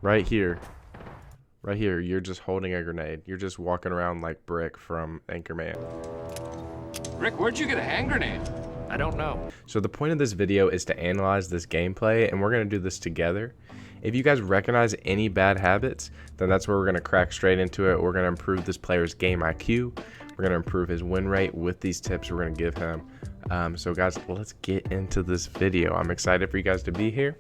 Right here. Right here, you're just holding a grenade. You're just walking around like Brick from Anchorman. Rick, where'd you get a hand grenade? I don't know. So the point of this video is to analyze this gameplay, and we're going to do this together. If you guys recognize any bad habits, then that's where we're going to crack straight into it. We're going to improve this player's game IQ. We're going to improve his win rate with these tips we're going to give him. So guys, let's get into this video. I'm excited for you guys to be here.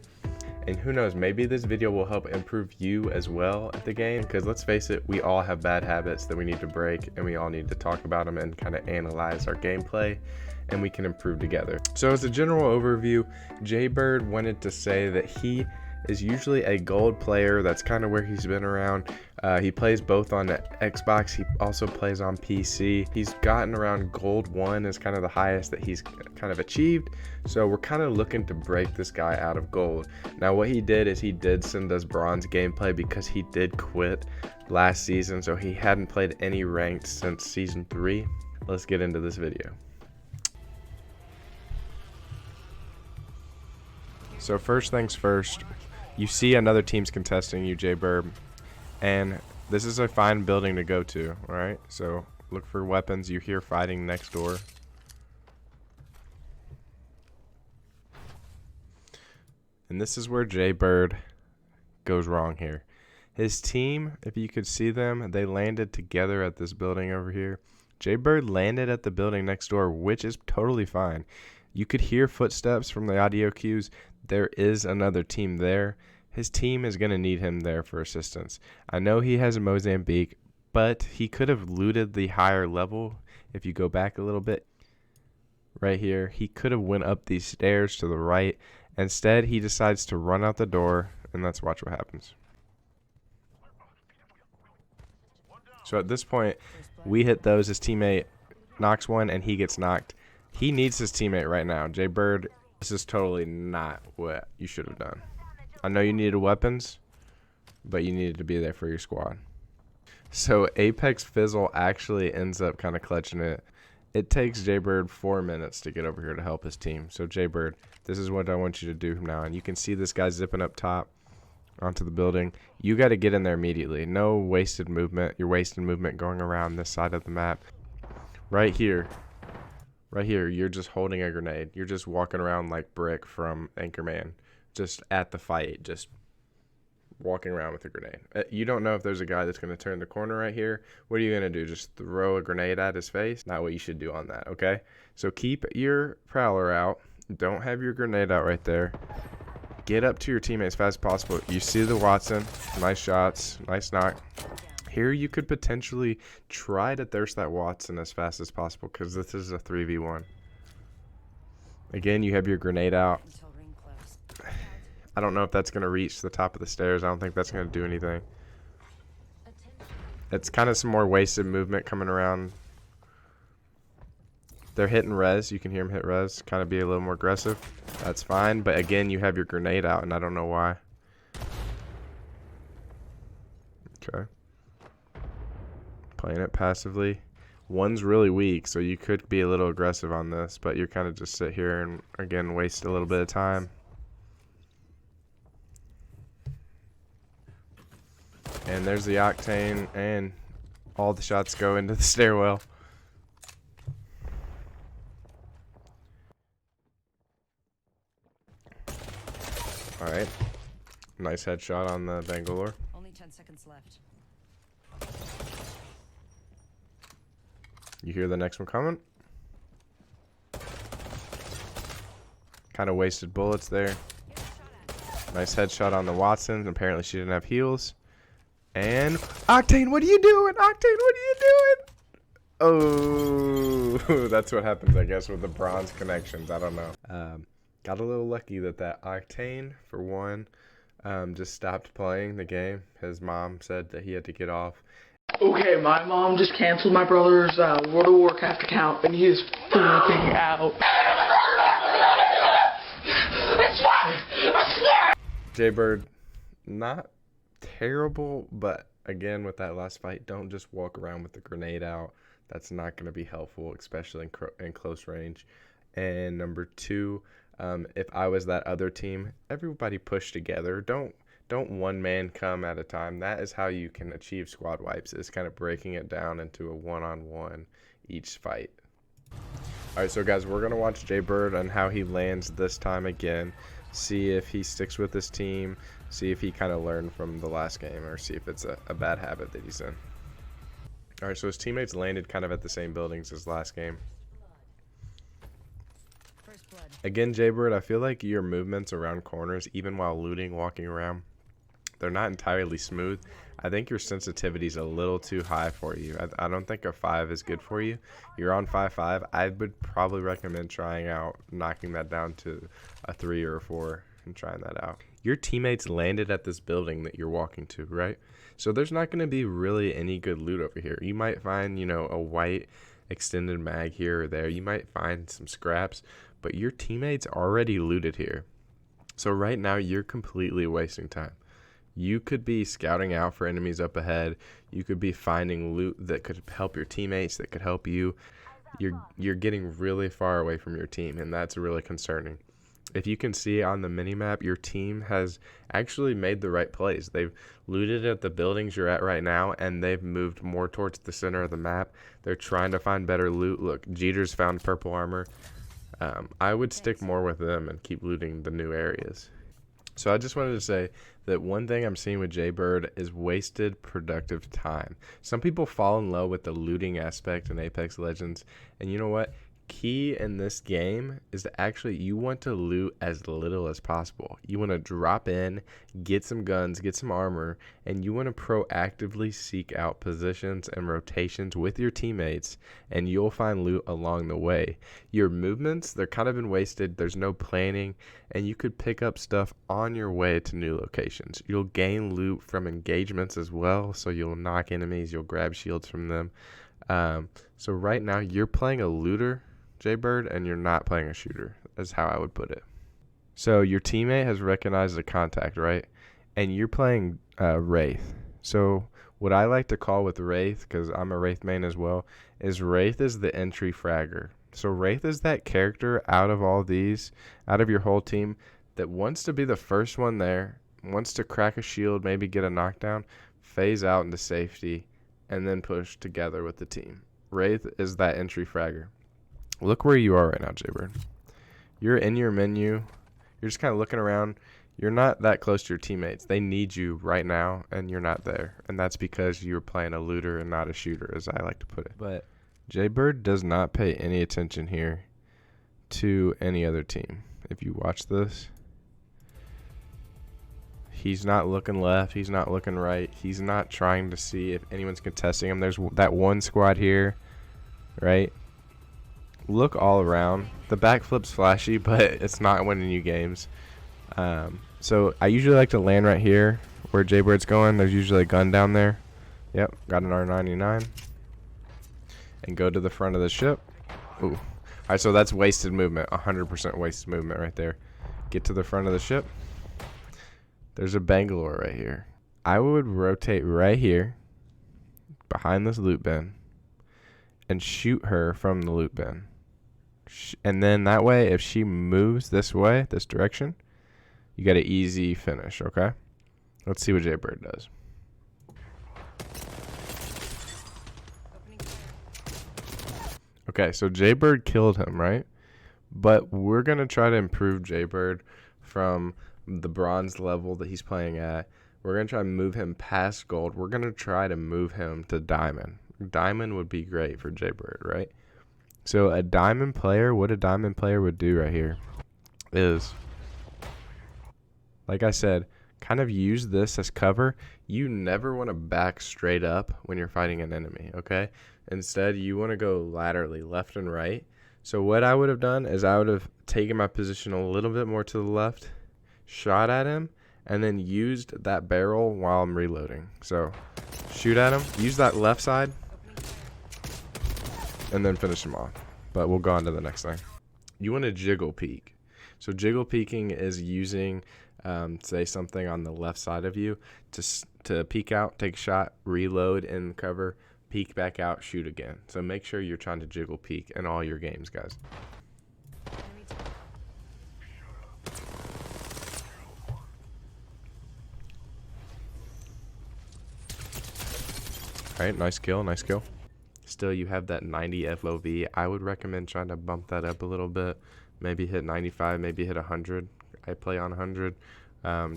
And who knows, maybe this video will help improve you as well at the game, because let's face it, we all have bad habits that we need to break, and we all need to talk about them and kind of analyze our gameplay, and we can improve together. So as a general overview, Jaybird wanted to say that he is usually a gold player. That's kind of where he's been around. He plays both on Xbox. He also plays on PC. He's gotten around gold 1 is kind of the highest that he's kind of achieved. So we're kind of looking to break this guy out of gold. Now what he did is he did send us bronze gameplay because he did quit last season. So he hadn't played any ranked since season 3. Let's get into this video. So first things first, you see another team's contesting you, Jaybird, and this is a fine building to go to, alright? So look for weapons. You hear fighting next door. And this is where Jaybird goes wrong here. His team, if you could see them, they landed together at this building over here. Jaybird landed at the building next door, which is totally fine. You could hear footsteps from the audio cues. There is another team there. His team is going to need him there for assistance. I know he has a Mozambique, but he could have looted the higher level. If you go back a little bit, right here, he could have went up these stairs to the right. Instead, he decides to run out the door, and let's watch what happens. So at this point, we hit those. His teammate knocks one, and he gets knocked. He needs his teammate right now. Jaybird, this is totally not what you should have done. I know you needed weapons, but you needed to be there for your squad. So Apex Fizzle actually ends up kind of clutching it. It takes Jaybird 4 minutes to get over here to help his team. So Jaybird, this is what I want you to do from now on. You can see this guy zipping up top onto the building. You got to get in there immediately. No wasted movement. You're wasting movement going around this side of the map. Right here. Right here, you're just holding a grenade. You're just walking around like Brick from Anchorman. Just at the fight, just walking around with a grenade. You don't know if there's a guy that's going to turn the corner right here. What are you going to do? Just throw a grenade at his face? Not what you should do on that, okay? So keep your prowler out. Don't have your grenade out right there. Get up to your teammate as fast as possible. You see the Watson. Nice shots. Nice knock. Here you could potentially try to thirst that Watson as fast as possible because this is a 3v1. Again, you have your grenade out. I don't know if that's going to reach the top of the stairs. I don't think that's going to do anything. It's kind of some more wasted movement coming around. They're hitting res. You can hear them hit res. Kind of be a little more aggressive. That's fine. But again, you have your grenade out, and I don't know why. Okay. Playing it passively. One's really weak, so you could be a little aggressive on this, but you're kind of just sit here and, again, waste a little bit of time. And there's the Octane, and all the shots go into the stairwell. Alright. Nice headshot on the Bangalore. Only 10 seconds left. You hear the next one coming. Kind of wasted bullets there. Nice headshot on the Watson. Apparently she didn't have heals. And Octane, what are you doing? Octane, what are you doing? Oh, that's what happens, I guess, with the bronze connections. I don't know. Got a little lucky that Octane, for one, just stopped playing the game. His mom said that he had to get off. Okay, my mom just canceled my brother's World of Warcraft account, and he is flipping out. Jaybird, not terrible, but again, with that last fight, don't just walk around with the grenade out. That's not going to be helpful, especially in close range. And number two, if I was that other team, everybody push together. Don't don't one man come at a time. That is how you can achieve squad wipes, is kind of breaking it down into a one-on-one each fight. All right, so guys, we're going to watch Jaybird and how he lands this time again. See if he sticks with his team. See if he kind of learned from the last game, or see if it's a bad habit that he's in. All right, so his teammates landed kind of at the same buildings as last game. Again, Jaybird, I feel like your movements around corners, even while looting, walking around, they're not entirely smooth. I think your sensitivity is a little too high for you. I don't think a 5 is good for you. You're on 5.5. I would probably recommend trying out knocking that down to a 3 or a 4 and trying that out. Your teammates landed at this building that you're walking to, right? So there's not going to be really any good loot over here. You might find, you know, a white extended mag here or there. You might find some scraps, but your teammates already looted here. So right now you're completely wasting time. You could be scouting out for enemies up ahead. You could be finding loot that could help your teammates, that could help you. You're getting really far away from your team, and that's really concerning. If you can see on the minimap, your team has actually made the right plays. They've looted at the buildings you're at right now, and they've moved more towards the center of the map. They're trying to find better loot. Look, Jeter's found purple armor. I would stick more with them and keep looting the new areas. So I just wanted to say that one thing I'm seeing with Jaybird is wasted productive time. Some people fall in love with the looting aspect in Apex Legends, and you know what? Key in this game is that actually you want to loot as little as possible. You want to drop in, get some guns, get some armor, and you want to proactively seek out positions and rotations with your teammates, and you'll find loot along the way. Your movements, they're kind of been wasted. There's no planning, and you could pick up stuff on your way to new locations. You'll gain loot from engagements as well, so you'll knock enemies, you'll grab shields from them. So right now you're playing a looter, Jaybird, and you're not playing a shooter, is how I would put it. So your teammate has recognized the contact, right? And you're playing Wraith. So what I like to call with Wraith, because I'm a Wraith main as well, is Wraith is the entry fragger. So Wraith is that character out of all these, out of your whole team, that wants to be the first one there, wants to crack a shield, maybe get a knockdown, phase out into safety, and then push together with the team. Wraith is that entry fragger. Look where you are right now, Jaybird. You're in your menu. You're just kind of looking around. You're not that close to your teammates. They need you right now, and you're not there. And that's because you're playing a looter and not a shooter, as I like to put it. But Jaybird does not pay any attention here to any other team. If you watch this, he's not looking left. He's not looking right. He's not trying to see if anyone's contesting him. There's that one squad here, right? Look all around. The backflip's flashy, but it's not winning you games. So I usually like to land right here where Jaybird's going. There's usually a gun down there. Yep, got an R99. And go to the front of the ship. Ooh. Alright, so that's wasted movement. 100% wasted movement right there. Get to the front of the ship. There's a Bangalore right here. I would rotate right here behind this loot bin and shoot her from the loot bin. And then that way, if she moves this way, this direction, you got an easy finish, okay? Let's see what Jaybird does. Okay, so Jaybird killed him, right? But we're going to try to improve Jaybird from the bronze level that he's playing at. We're going to try to move him past gold. We're going to try to move him to diamond. Diamond would be great for Jaybird, right? So a diamond player, what a diamond player would do right here is, like I said, kind of use this as cover. You never want to back straight up when you're fighting an enemy, okay? Instead, you want to go laterally, left and right. So what I would have done is I would have taken my position a little bit more to the left, shot at him, and then used that barrel while I'm reloading. So shoot at him, use that left side, and then finish him off. But we'll go on to the next thing. You want to jiggle peek. So jiggle peeking is using, say, something on the left side of you to peek out, take a shot, reload in cover, peek back out, shoot again. So make sure you're trying to jiggle peek in all your games, guys. Alright, nice kill, nice kill. Still, you have that 90 FOV. I would recommend trying to bump that up a little bit. Maybe hit 95, maybe hit 100. I play on 100.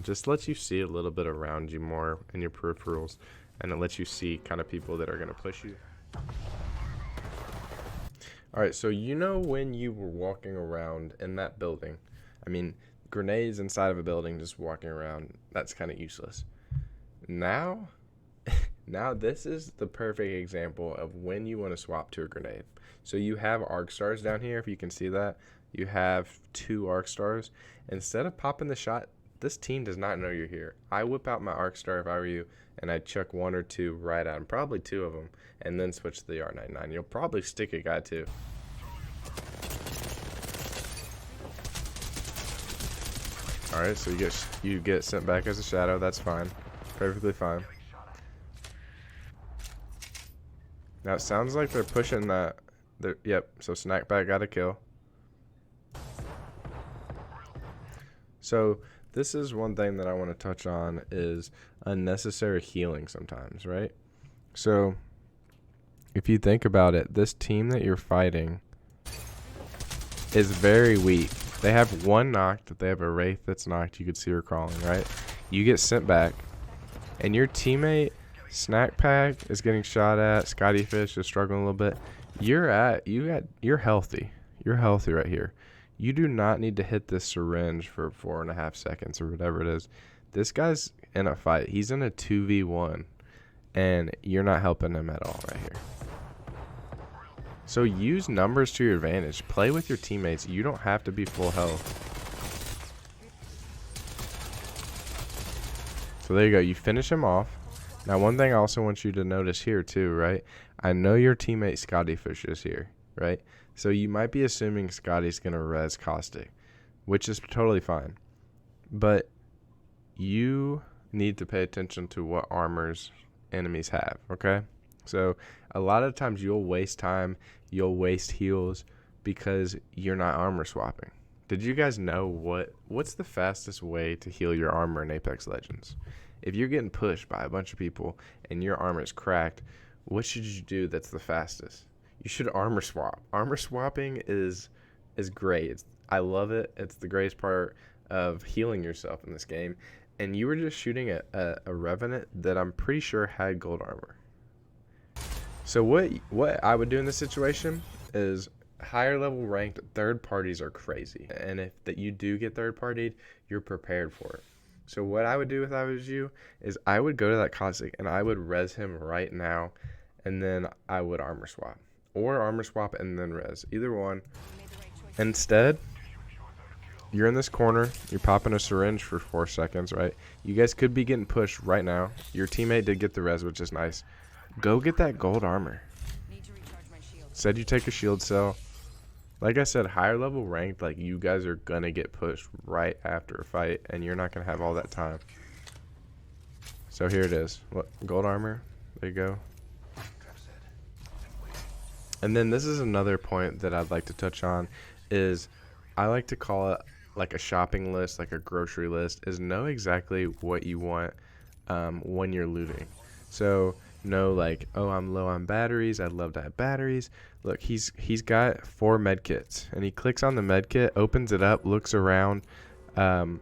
Just lets you see a little bit around you more in your peripherals. And it lets you see kind of people that are going to push you. Alright, so you know when you were walking around in that building. I mean, grenades inside of a building just walking around, that's kind of useless. Now this is the perfect example of when you want to swap to a grenade. So you have arc stars down here, if you can see that. You have 2 arc stars. Instead of popping the shot, this team does not know you're here. I whip out my arc star if I were you, and I chuck 1 or 2 right at him, probably 2 of them, and then switch to the R99. You'll probably stick a guy too. Alright, so you get sent back as a shadow. That's fine. Perfectly fine. Now it sounds like they're pushing that. Yep, so Snackback got a kill. So this is one thing that I want to touch on is unnecessary healing sometimes, right? So if you think about it, this team that you're fighting is very weak. They have 1 knocked. They have a Wraith that's knocked. You could see her crawling, right? You get sent back, and your teammate Snackpack is getting shot at. Scotty Fish is struggling a little bit. You're healthy. You're healthy right here. You do not need to hit this syringe for 4.5 seconds or whatever it is. This guy's in a fight. He's in a 2v1, and you're not helping him at all right here. So use numbers to your advantage. Play with your teammates. You don't have to be full health. So there you go. You finish him off. Now, one thing I also want you to notice here too, right? I know your teammate Scotty Fish is here, right? So you might be assuming Scotty's going to res Caustic, which is totally fine. But you need to pay attention to what armors enemies have, okay? So a lot of times you'll waste time, you'll waste heals because you're not armor swapping. Did you guys know what's the fastest way to heal your armor in Apex Legends? If you're getting pushed by a bunch of people and your armor is cracked, what should you do that's the fastest? You should armor swap. Armor swapping is great. I love it. It's the greatest part of healing yourself in this game. And you were just shooting at a Revenant that I'm pretty sure had gold armor. So what I would do in this situation is higher level ranked third parties are crazy. And if that you do get third partied, you're prepared for it. So what I would do if I was you is I would go to that Caustic and I would res him right now, and then I would armor swap. Or armor swap and then res. Either one. Instead, you're in this corner. You're popping a syringe for 4 seconds, right? You guys could be getting pushed right now. Your teammate did get the res, which is nice. Go get that gold armor. Said you take a shield cell. Like I said, higher level ranked, like you guys are going to get pushed right after a fight, and you're not going to have all that time. So here it is. What, gold armor? There you go. And then this is another point that I'd like to touch on is I like to call it like a shopping list, like a grocery list, is know exactly what you want when you're looting. So know like, oh, I'm low on batteries. I'd love to have batteries. Look, he's got 4 med kits, and he clicks on the med kit, opens it up, looks around, and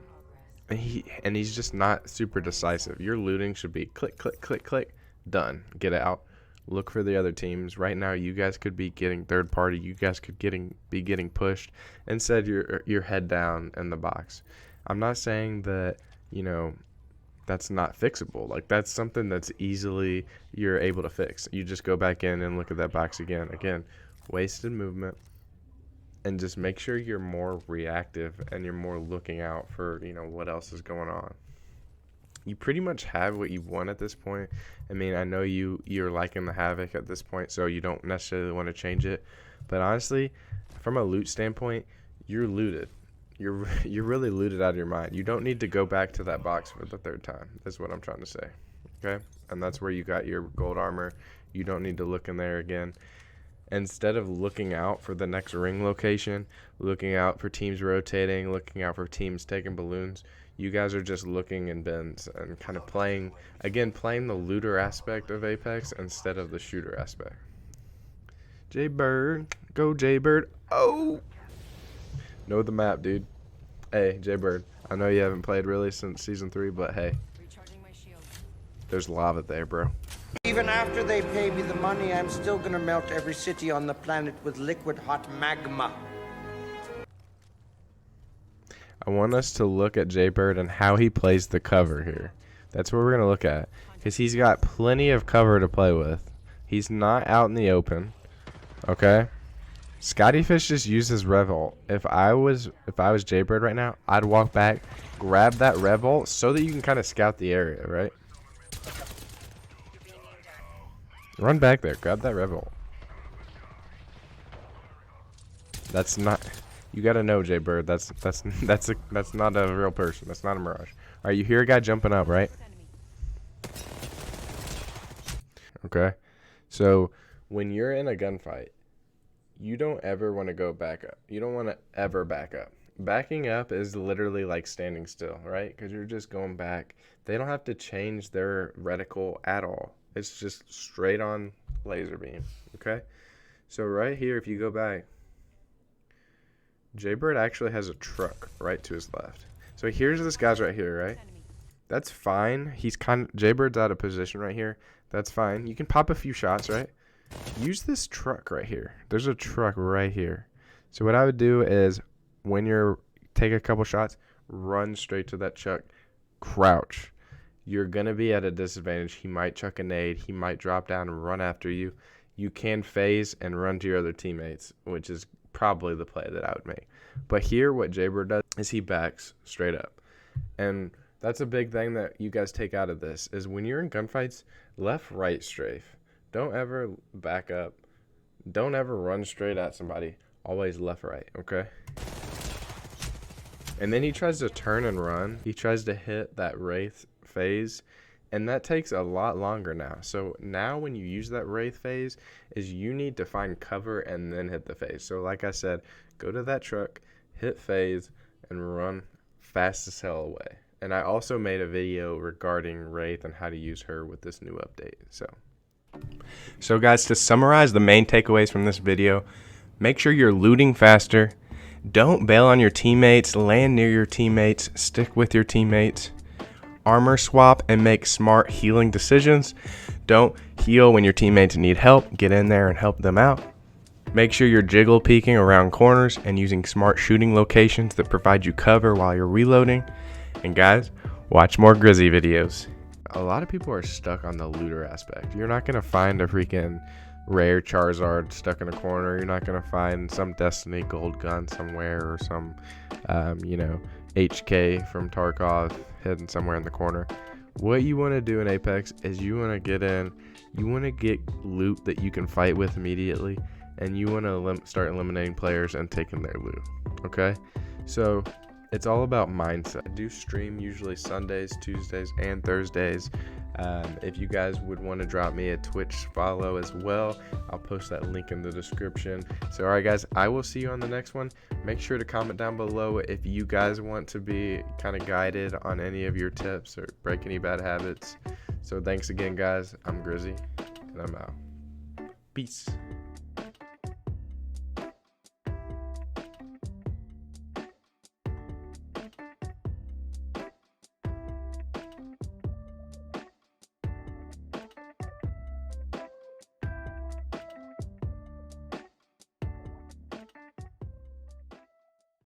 he's just not super decisive. Your looting should be click, click, click, click, done. Get out. Look for the other teams. Right now, you guys could be getting third party. You guys could be getting pushed. Instead, you're head down in the box. I'm not saying that, you know, that's not fixable. Like, that's something that's easily you're able to fix. You just go back in and look at that box again. Again, wasted movement. And just make sure you're more reactive and you're more looking out for, you know, what else is going on. You pretty much have what you want at this point. I mean, I know you're liking the Havoc at this point, so you don't necessarily want to change it. But honestly, from a loot standpoint, you're looted. You're really looted out of your mind. You don't need to go back to that box for the 3rd time. That's what I'm trying to say. Okay? And that's where you got your gold armor. You don't need to look in there again. Instead of looking out for the next ring location, looking out for teams rotating, looking out for teams taking balloons, You guys are just looking in bins and kind of playing the looter aspect of Apex instead of the shooter aspect. Jaybird, go Jaybird. Oh, know the map, dude. Hey, Jaybird, I know you haven't played really since season 3, but hey, there's lava there, bro. Even after they pay me the money, I'm still gonna melt every city on the planet with liquid hot magma. I want us to look at Jaybird and how he plays the cover here. That's what we're going to look at. Because he's got plenty of cover to play with. He's not out in the open. Okay? Scotty Fish just used his Revolt. If I was Jaybird right now, I'd walk back, grab that Revolt so that you can kind of scout the area, right? Run back there. Grab that Revolt. That's not... You gotta know, Jaybird. That's not a real person. That's not a mirage. All right, you hear a guy jumping up, right? Okay. So when you're in a gunfight, you don't ever want to go back up. You don't want to ever back up. Backing up is literally like standing still, right? Because you're just going back. They don't have to change their reticle at all. It's just straight on laser beam. Okay. So right here, if you go back, Jaybird actually has a truck right to his left. So here's this guy's right here, right? That's fine. Jaybird's out of position right here. That's fine. You can pop a few shots, right? Use this truck right here. There's a truck right here. So what I would do is when you're take a couple shots, run straight to that truck, crouch. You're going to be at a disadvantage. He might chuck a nade. He might drop down and run after you. You can phase and run to your other teammates, which is probably the play that I would make. But here what Jaybird does is he backs straight up. And that's a big thing that you guys take out of this is when you're in gunfights, left, right strafe. Don't ever back up. Don't ever run straight at somebody. Always left, right, okay? And then he tries to turn and run. He tries to hit that Wraith phase. And that takes a lot longer now. So now when you use that Wraith phase is you need to find cover and then hit the phase. So like I said, go to that truck, hit phase, and run fast as hell away. And I also made a video regarding Wraith and how to use her with this new update. So guys, to summarize the main takeaways from this video, make sure you're looting faster. Don't bail on your teammates. Land near your teammates. Stick with your teammates. Armor swap and make smart healing decisions. Don't heal when your teammates need help. Get in there and help them out. Make sure you're jiggle peeking around corners and using smart shooting locations that provide you cover while you're reloading. And guys, watch more Grizzy videos. A lot of people are stuck on the looter aspect. You're not going to find a freaking rare Charizard stuck in a corner. You're not going to find some Destiny gold gun somewhere or some, HK from Tarkov hidden somewhere in the corner. What you want to do in Apex is you want to get in, you want to get loot that you can fight with immediately, and you want to start eliminating players and taking their loot, okay? So it's all about mindset. I do stream usually Sundays, Tuesdays, and Thursdays. If you guys would want to drop me a Twitch follow as well, I'll post that link in the description. So alright guys, I will see you on the next one. Make sure to comment down below if you guys want to be kind of guided on any of your tips or break any bad habits. So thanks again guys, I'm Grizzy, and I'm out. Peace.